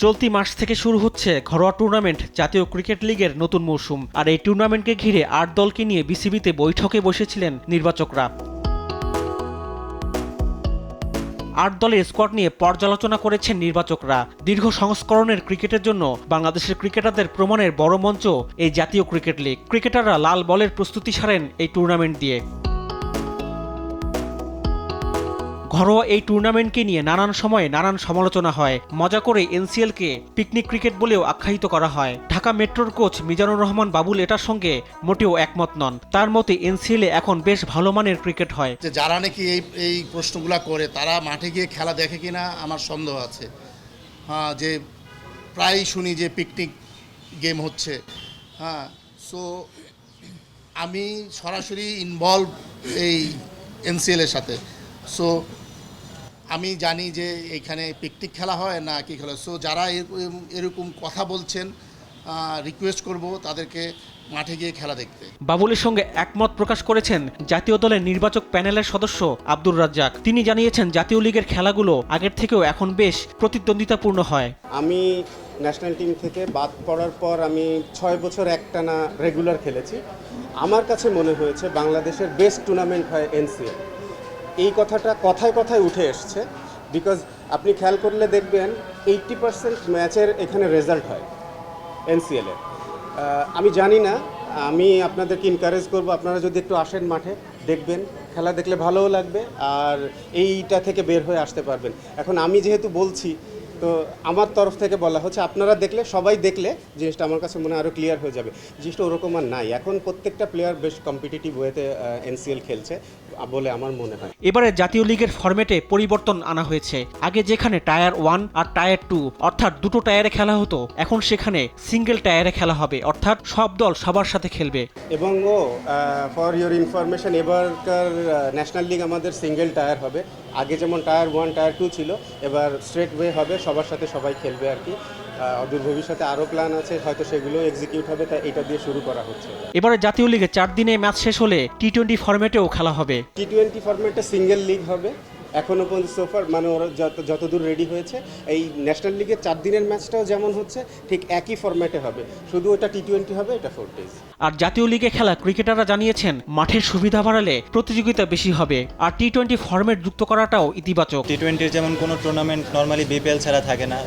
চলতি মাস থেকে শুরু হচ্ছে ঘরোয়া টুর্নামেন্ট জাতীয় ক্রিকেট লিগের নতুন মৌসুম। আর এই টুর্নামেন্টকে ঘিরে ৮ দলকে নিয়ে বিসিবিতে বৈঠকে বসেছিলেন নির্বাচকরা। ৮ দলের স্কোয়াড নিয়ে পর্যালোচনা করেছেন নির্বাচকরা। দীর্ঘ সংস্করণের ক্রিকেটের জন্য বাংলাদেশের ক্রিকেটারদের প্রমাণের বড় মঞ্চ এই জাতীয় ক্রিকেট লিগ। ক্রিকেটাররা লাল বলের প্রস্তুতি সারেন এই টুর্নামেন্ট দিয়ে। ঘরোয়া এই টুর্নামেন্টকে নিয়ে নানান সময়ে নানান সমালোচনা হয়। মজা করে এনসিএলকে পিকনিক ক্রিকেট বলেও আখ্যায়িত করা হয়। ঢাকা মেট্রোর কোচ মিজানুর রহমান বাবুল এটার সঙ্গে মোটেও একমত নন। তার মতে এনসিএলে এখন বেশ ভালো মানের ক্রিকেট হয়। যারা নাকি এই প্রশ্নগুলো করে তারা মাঠে গিয়ে খেলা দেখে কিনা আমার সন্দেহ আছে। হ্যাঁ, যে প্রায়ই শুনি যে পিকনিক গেম হচ্ছে। হ্যাঁ, সো আমি সরাসরি ইনভলভ এই এনসিএলের সাথে। সো আমি জানি যে এখানে পিকনিক খেলা হয় না কি খেলা। সো যারা এরকম কথা বলছেন, রিকোয়েস্ট করব তাদেরকে মাঠে গিয়ে খেলা দেখতে। বাবুলের সঙ্গে একমত প্রকাশ করেছেন জাতীয় দলের নির্বাচক প্যানেলের সদস্য আব্দুর রাজ্জাক। তিনি জানিয়েছেন জাতীয় লিগের খেলাগুলো আগের থেকেও এখন বেশ প্রতিদ্বন্দ্বিতাপূর্ণ হয়। আমি ন্যাশনাল টিম থেকে বাদ পড়ার পর আমি 6 বছর একটানা রেগুলার খেলেছি। আমার কাছে মনে হয়েছে বাংলাদেশের বেস্ট টুর্নামেন্ট হয় এনসিএল। এই কথাটা কথায় কথায় উঠে এসছে। বিকজ আপনি খেয়াল করলে দেখবেন 80% ম্যাচের এখানে রেজাল্ট হয় এনসিএলে। আমি জানি না, আমি আপনাদেরকে এনকারেজ করব, আপনারা যদি একটু আসেন মাঠে দেখবেন, খেলা দেখলে ভালোও লাগবে আর এইটা থেকে বের হয়ে আসতে পারবেন। এখন আমি যেহেতু বলছি, তো আমার তরফ থেকে বলা হচ্ছে আপনারা দেখলে, সবাই দেখলে জিনিসটা আমার কাছে মনে হয় আরও ক্লিয়ার হয়ে যাবে। জিনিসটা ওরকম আর নাই। এখন প্রত্যেকটা প্লেয়ার বেশ কম্পিটিটিভ ওয়েতে এনসিএল খেলছে বলে আমার মনে হয়। এবারে জাতীয় লিগের ফরম্যাটে পরিবর্তন আনা হয়েছে। আগে যেখানে টায়ার 1 আর টায়ার 2 অর্থাৎ দুটো টায়ারে খেলা হতো, এখন সেখানে সিঙ্গেল টায়ারে খেলা হবে, অর্থাৎ সব দল সবার সাথে খেলবে। এবং ফর ইউর ইনফরমেশন, এবারকার ন্যাশনাল লিগ আমাদের সিঙ্গেল টায়ার হবে। আগে যেমন টায়ার 1 টায়ার 2 ছিল, এবার স্ট্রেট ওয়ে হবে, সবার সাথে সবাই খেলবে আর কি। অদূর ভবিষ্যতে আরও প্ল্যান আছে, হয়তো সেগুলো এক্সিকিউট হবে, তাই এটা দিয়ে শুরু করা হচ্ছে। এবারে জাতীয় লিগে 4 দিনে ম্যাচ শেষ হলে টি-20 ফরম্যাটেও খেলা হবে। টি-20 ফরম্যাটে সিঙ্গেল লিগ হবে এখনও পর্যন্ত সোফার, মানে ওরা যতদূর রেডি হয়েছে। এই ন্যাশনাল লিগের 4 দিনের ম্যাচটাও যেমন হচ্ছে ঠিক একই ফরম্যাটে হবে, শুধু ওটা টি-20 হবে, এটা 4 ডেজ। আর জাতীয় লিগে খেলা ক্রিকেটাররা জানিয়েছেন মাঠের সুবিধা বাড়ালে প্রতিযোগিতা বেশি হবে, আর টি-20 ফরম্যাট যুক্ত করাটাও ইতিবাচক। টি-20-র যেমন কোনো টুর্নামেন্ট নর্মালি বিপিএল ছাড়া থাকে না,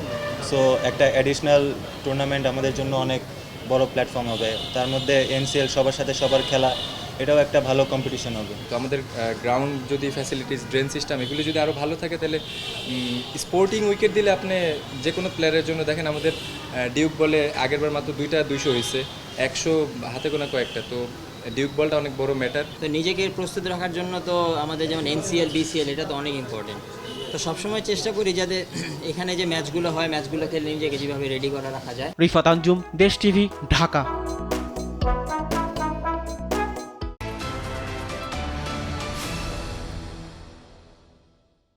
সো একটা অ্যাডিশনাল টুর্নামেন্ট আমাদের জন্য অনেক বড় প্ল্যাটফর্ম হবে। তার মধ্যে এনসিএল সবার সাথে সবার খেলা, এটাও একটা ভালো কম্পিটিশন হবে। তো আমাদের গ্রাউন্ড যদি ফ্যাসিলিটিস, ড্রেন সিস্টেম এগুলো যদি আরও ভালো থাকে, তাহলে স্পোর্টিং উইকেট দিলে আপনি যে কোনো প্লেয়ারের জন্য দেখেন, আমাদের ডিউক বলে আগেরবার মাত্র 2টা 200 হয়েছে, 100 হাতে গোনা কয়েকটা। তো ডিউক বলটা অনেক বড় ম্যাটার। তো নিজেকে প্রস্তুত রাখার জন্য তো আমাদের যেমন এনসিএল, বিসিএল, এটা তো অনেক ইম্পর্টেন্ট। তো সবসময় চেষ্টা করি যাতে এখানে যে ম্যাচগুলো হয়, ম্যাচগুলো খেলে নিজেকে যেভাবে রেডি করে রাখা যায়। রিফাত আঞ্জুম, দেশ টিভি, ঢাকা।